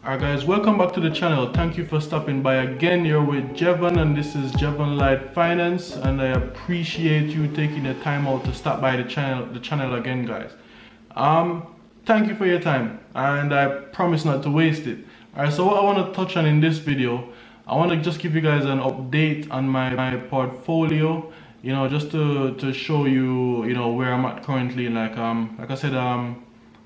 Alright guys, welcome back to the channel. Thank you for stopping by again. You're with Jevon and this is Jevon Light Finance, and I appreciate you taking the time out to stop by the channel again, guys. Thank you for your time and I promise not to waste it. Alright, so what I want to touch on in this video, I want to just give you guys an update on my portfolio, just to show you, where I'm at currently. Like I said,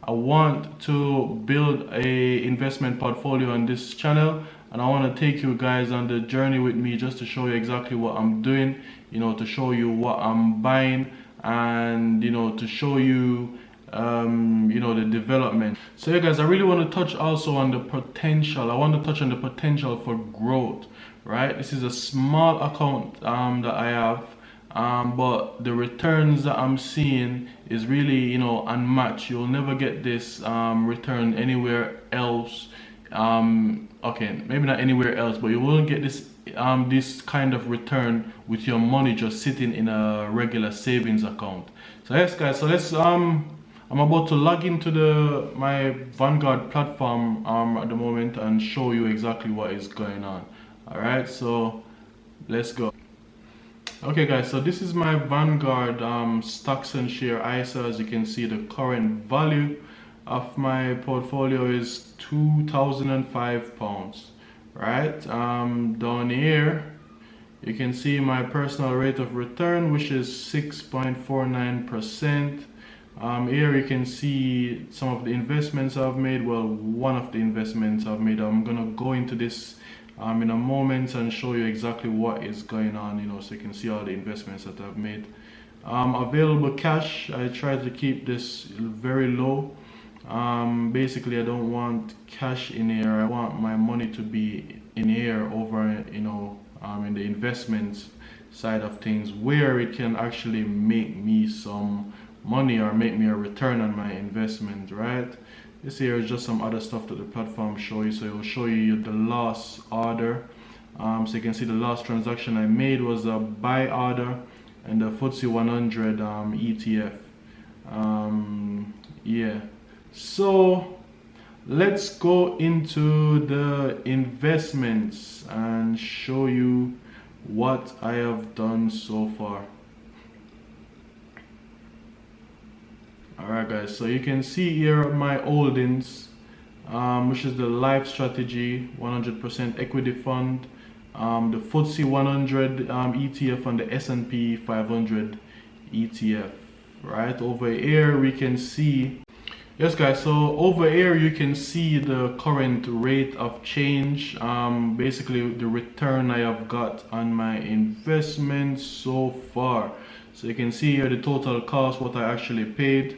I want to build a investment portfolio on this channel, and I want to take you guys on the journey with me just to show you exactly what I'm doing, to show you what I'm buying, and to show you the development. So yeah guys, I really want to touch also on the potential. I want to touch on the potential for growth, right? This is a small account that I have, but the returns that I'm seeing is really unmatched. You'll never get this return anywhere else. Okay, maybe not anywhere else, but you won't get this kind of return with your money just sitting in a regular savings account. So yes guys, so let's I'm about to log into my Vanguard platform at the moment and show you exactly what is going on. Alright, so let's go. Okay guys, so this is my Vanguard stocks and share ISA. As you can see, the current value of my portfolio is £2,005, right? Down here you can see my personal rate of return, which is 6.49%. Here you can see some of the investments I've made. Well, one of the investments I've made. I'm gonna go into this in a moment and show you exactly what is going on, so you can see all the investments that I've made. Available cash, I try to keep this very low. Basically I don't want cash in here. I want my money to be in here over in the investments side of things, where it can actually make me some money or make me a return on my investment, right? This here is just some other stuff that the platform show you. So it will show you the last order. So you can see the last transaction I made was a buy order and the FTSE 100 ETF. Yeah, so let's go into the investments and show you what I have done so far. Alright guys, so you can see here my holdings, which is the Life Strategy 100% equity fund, the FTSE 100 ETF, and the S&P 500 ETF. Right over here we can see, yes guys, so over here you can see the current rate of change, basically the return I have got on my investments so far. So you can see here the total cost, what I actually paid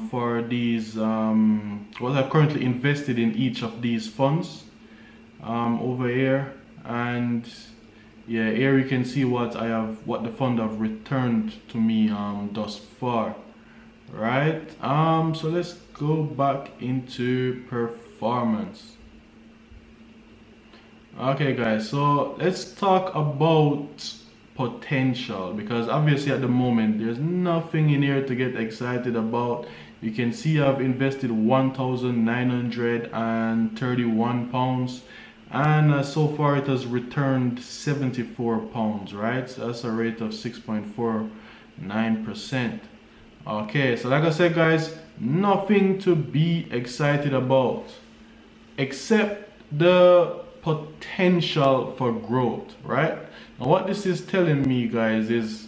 for these, what I've currently invested in each of these funds over here. And yeah, here you can see what the fund have returned to me thus far, right? So let's go back into performance. Okay guys, so let's talk about potential, because obviously at the moment there's nothing in here to get excited about. You can see I've invested £1,931, and so far it has returned £74, right? So that's a rate of 6.49%. okay, so like I said guys, nothing to be excited about except the potential for growth, right? Now what this is telling me guys is,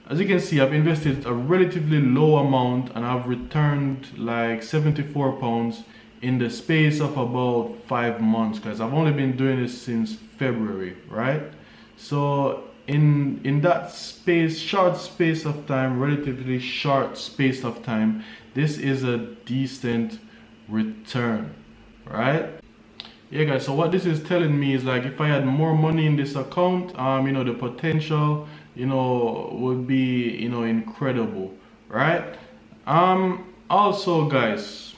as you can see, I've invested a relatively low amount and I've returned like £74 in the space of about 5 months, guys. I've only been doing this since February, right? So in that short space of time, relatively short space of time, this is a decent return, right? Yeah guys, so what this is telling me is, like, if I had more money in this account, the potential would be incredible, right? Also guys,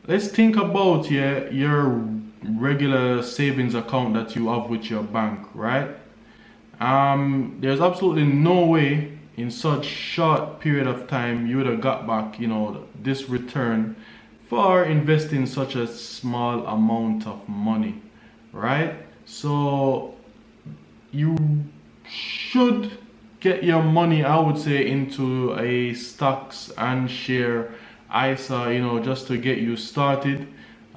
let's think about your regular savings account that you have with your bank, right? There's absolutely no way in such short period of time you would have got back this return for investing such a small amount of money, right? So you should get your money, I would say, into a stocks and share ISA, just to get you started,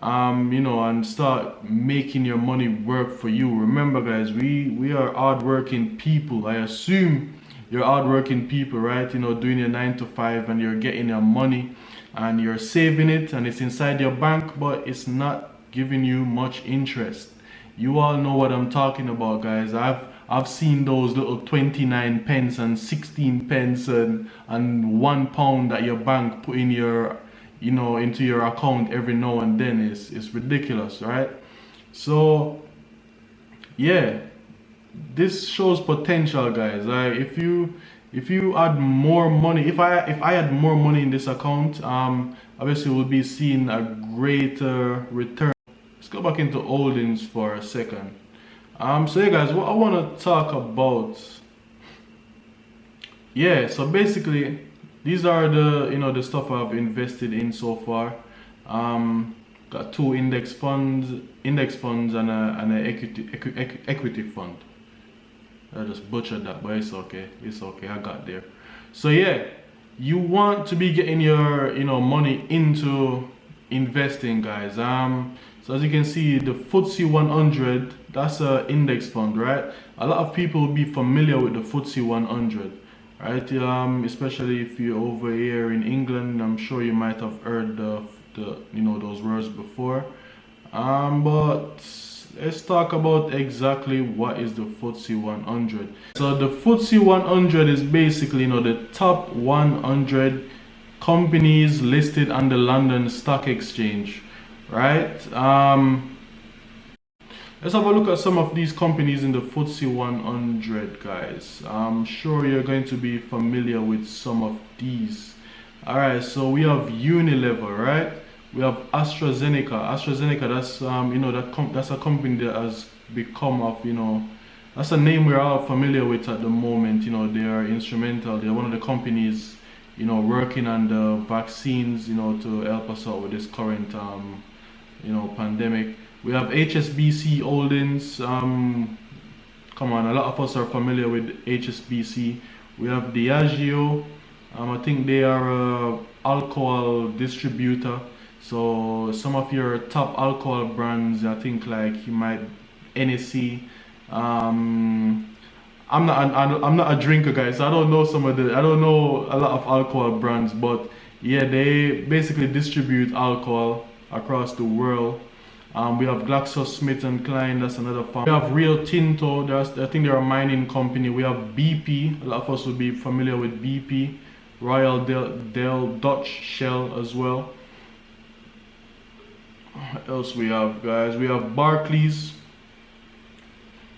and start making your money work for you. Remember, guys, we are hardworking people. I assume you're hardworking people, right? Doing your 9 to 5, and you're getting your money, and you're saving it, and it's inside your bank, but it's not giving you much interest. You all know what I'm talking about, guys. I've seen those little 29 pence and 16 pence and £1 that your bank put in your into your account every now and then. It's ridiculous, right? So yeah, this shows potential, guys. If you add more money, if I had more money in this account, obviously we'll be seeing a greater return. Let's go back into holdings for a second. So yeah, guys, what I want to talk about, so basically these are the stuff I've invested in so far. Got 2 index funds and an equity fund. I just butchered that, but it's okay. I got there. So yeah, you want to be getting your money into investing, guys. So as you can see, the FTSE 100, that's an index fund, right? A lot of people will be familiar with the FTSE 100, right? Especially if you're over here in England, I'm sure you might have heard those words before. But let's talk about exactly what is the FTSE 100. So the FTSE 100 is basically the top 100 companies listed on the London Stock Exchange, right? Let's have a look at some of these companies in the FTSE 100, guys. I'm sure you're going to be familiar with some of these. All right, so we have Unilever, right? We have AstraZeneca. That's a company that has become that's a name we're all familiar with at the moment. They are instrumental. They're one of the companies working on the vaccines, to help us out with this current pandemic. We have HSBC Holdings. Come on, a lot of us are familiar with HSBC. We have Diageo. I think they are a alcohol distributor. So some of your top alcohol brands, I think, like you might NSC. I'm not a drinker, guys. So I don't know I don't know a lot of alcohol brands, but yeah, they basically distribute alcohol across the world. We have GlaxoSmithKline, that's another farm. We have Rio Tinto, I think they're a mining company. We have BP, a lot of us will be familiar with BP. Royal Dutch Shell as well. What else we have, guys? We have Barclays.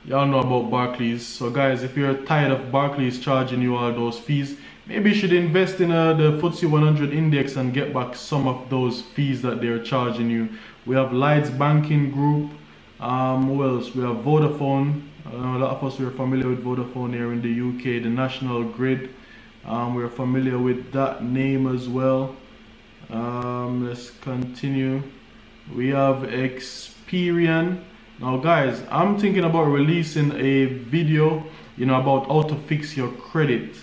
Y'all know about Barclays. So guys, if you're tired of Barclays charging you all those fees, maybe you should invest in the FTSE 100 index and get back some of those fees that they're charging you. We have Lights Banking Group. Who else? We have Vodafone. A lot of us are familiar with Vodafone here in the UK. The National Grid. We're familiar with that name as well. Let's continue. We have Experian. Now guys, I'm thinking about releasing a video about how to fix your credit.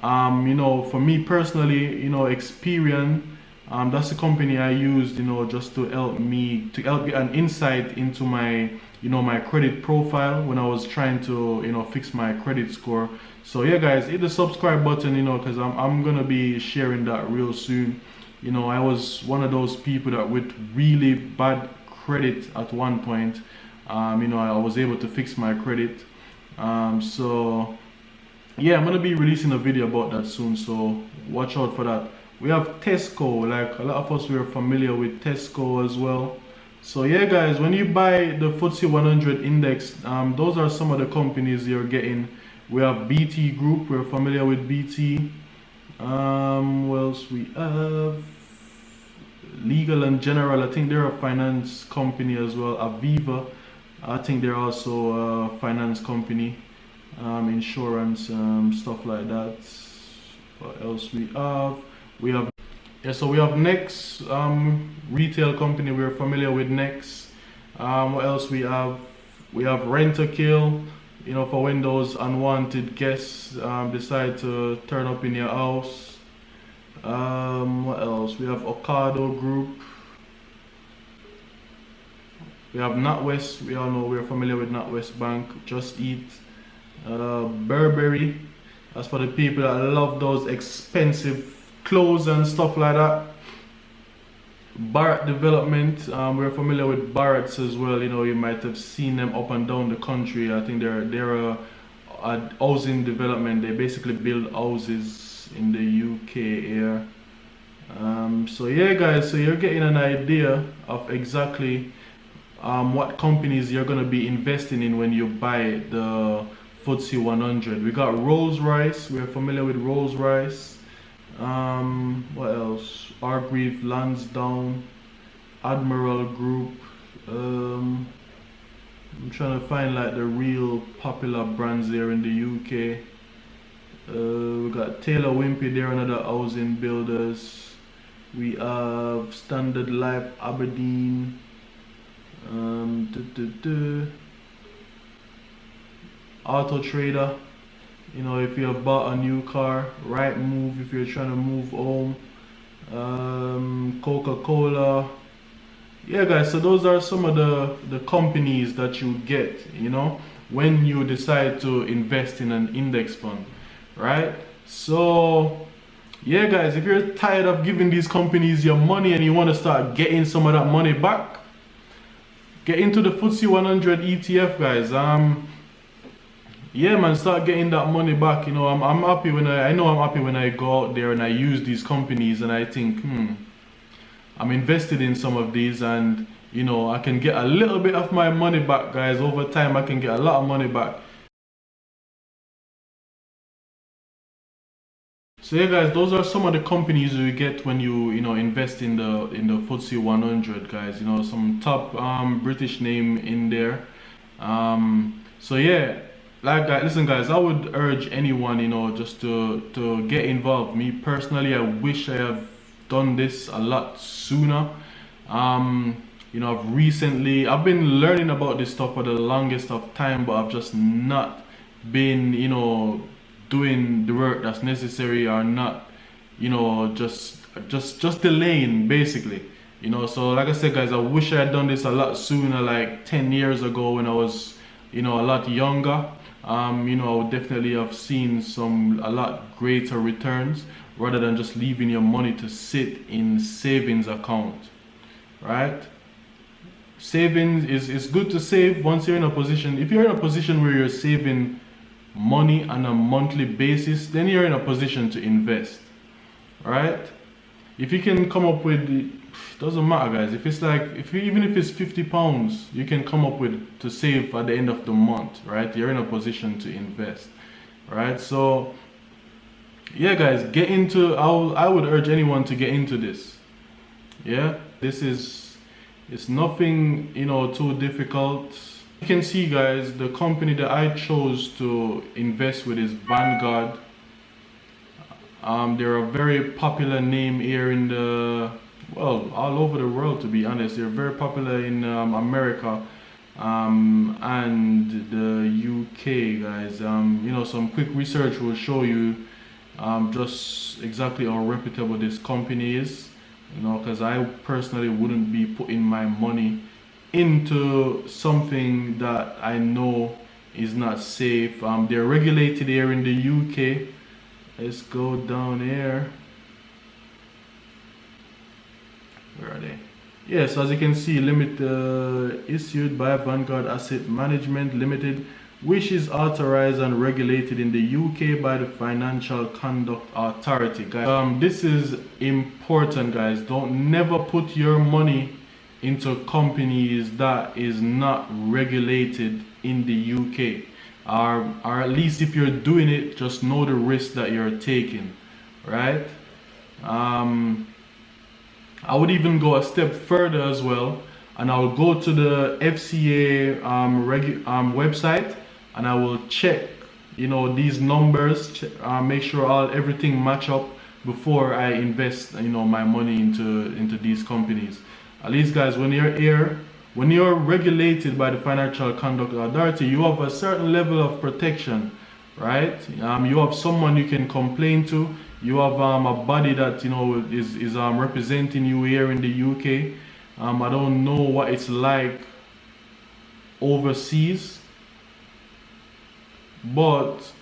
For me personally, Experian, that's the company I used just to help me get an insight into my my credit profile when I was trying to fix my credit score. So yeah, guys, hit the subscribe button, because I'm gonna be sharing that real soon. I was one of those people that with really bad credit at one point. I was able to fix my credit. So yeah, I'm gonna be releasing a video about that soon, so watch out for that. We have Tesco, like a lot of us were familiar with Tesco as well. So yeah, guys, when you buy the FTSE 100 index, those are some of the companies you're getting. We have BT Group, we're familiar with BT. What else we have? Legal and General, I think they're a finance company as well. Aviva, I think they're also a finance company. Insurance, stuff like that. What else we have? We have Yeah, so we have Next, retail company. We're familiar with Next. What else we have? We have Rent a Kill, you know, for when those unwanted guests decide to turn up in your house. What else? We have Ocado Group. We have NatWest. We all know, we're familiar with NatWest Bank. Just Eat. Burberry. That's for the people that love those expensive clothes and stuff like that. Barrett Development, we're familiar with Barrett's as well. You know, you might have seen them up and down the country. I think they're a housing development. They basically build houses in the UK here. So yeah, guys, so you're getting an idea of exactly what companies you're gonna be investing in when you buy the FTSE 100. We got Rolls-Royce. We're familiar with Rolls-Royce. What else? Hargreave Lansdowne, Admiral Group. I'm trying to find like the real popular brands there in the UK. We got Taylor Wimpey there, another housing builders. We have Standard Life Aberdeen. Auto Trader. You know, if you have bought a new car. Right Move if you're trying to move home. Coca-Cola. Yeah, guys, so those are some of the companies that you get, you know, when you decide to invest in an index fund, right? So yeah, guys, if you're tired of giving these companies your money and you want to start getting some of that money back, get into the FTSE 100 ETF, guys. Yeah, man, start getting that money back. You know, I'm happy when I'm happy when I go out there and I use these companies and I think, I'm invested in some of these, and you know, I can get a little bit of my money back, guys. Over time, I can get a lot of money back. So yeah, guys, those are some of the companies you get when you invest in the FTSE 100, guys. You know, some top British name in there. So yeah. Listen, guys, I would urge anyone, you know, just to get involved. Me personally, I wish I have done this a lot sooner. You know, I've been learning about this stuff for the longest of time, but I've just not been, you know, doing the work that's necessary, or not, you know, just delaying basically. You know, so like I said, guys, I wish I had done this a lot sooner, like 10 years ago when I was, you know, a lot younger. You know, I would definitely have seen a lot greater returns rather than just leaving your money to sit in savings account, right? Savings is good to save once you're in a position. If you're in a position where you're saving money on a monthly basis, then you're in a position to invest, right? If you can come up with, doesn't matter, guys. If it's like, even if it's £50, you can come up with to save at the end of the month, right? You're in a position to invest, right? So yeah, guys, get into. I would urge anyone to get into this. Yeah, it's nothing, you know, too difficult. You can see, guys, the company that I chose to invest with is Vanguard. They're a very popular name here in all over the world, to be honest. They're very popular in America and the UK, guys. You know, some quick research will show you just exactly how reputable this company is. You know, because I personally wouldn't be putting my money into something that I know is not safe. They're regulated here in the UK. Let's go down here. Where are they? Yes, as you can see, issued by Vanguard Asset Management Limited, which is authorized and regulated in the UK by the Financial Conduct Authority. Guys, this is important, guys. Don't never put your money into companies that is not regulated in the UK. Or at least if you're doing it, just know the risk that you're taking, right? I would even go a step further as well, and I will go to the FCA website, and I will check, you know, these numbers, make sure everything match up before I invest, my money into these companies. At least, guys, when you're here, when you're regulated by the Financial Conduct Authority, you have a certain level of protection, right? You have someone you can complain to. You have a body that is representing you here in the UK. I don't know what it's like overseas, but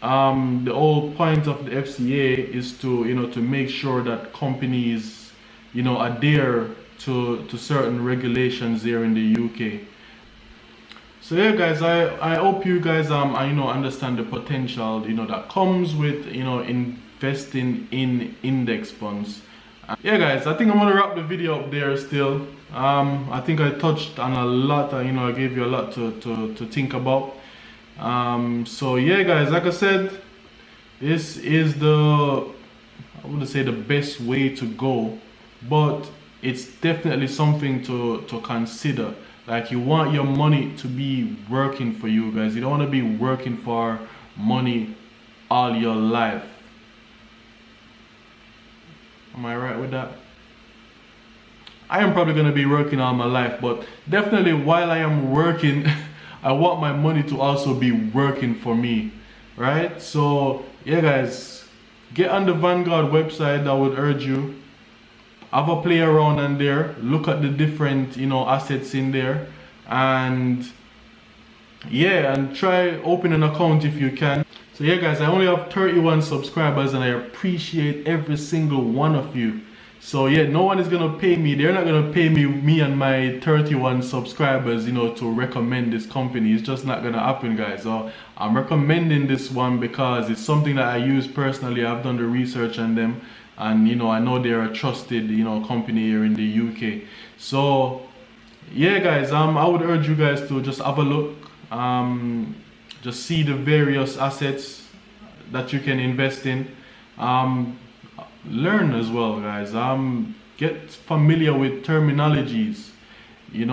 the whole point of the FCA is to make sure that companies adhere to certain regulations here in the UK. So yeah, guys, I hope you guys understand the potential that comes with investing in index funds. Yeah, guys, I think I'm gonna wrap the video up there still. I think I touched on a lot. I gave you a lot to think about. So yeah, guys, like I said, this is I wouldn't say the best way to go, but it's definitely something to consider. Like, you want your money to be working for you, guys. You don't want to be working for money all your life. Am I right with that? I am probably going to be working all my life, but definitely while I am working, I want my money to also be working for me, right? So yeah, guys, get on the Vanguard website. I would urge you, have a play around in there, look at the different assets in there, and yeah, and try open an account if you can. So yeah, guys, I only have 31 subscribers and I appreciate every single one of you. So yeah, no one is gonna pay me. They're not gonna pay me and my 31 subscribers to recommend this company. It's just not gonna happen, guys. So I'm recommending this one because it's something that I use personally. I've done the research on them, and I know they're a trusted company here in the UK. So yeah, guys, I would urge you guys to just have a look, just see the various assets that you can invest in, learn as well, guys, get familiar with terminologies. It's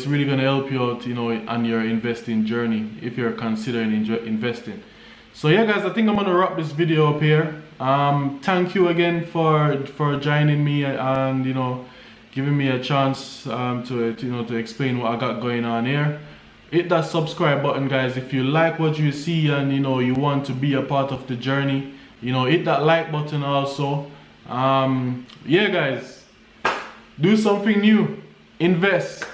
really going to help you out on your investing journey if you're considering investing. So yeah, guys, I think I'm gonna wrap this video up here. Thank you again for joining me and giving me a chance to explain what I got going on here. Hit that subscribe button, guys, if you like what you see and you want to be a part of the journey. Hit that like button also. Yeah, guys, do something new, invest.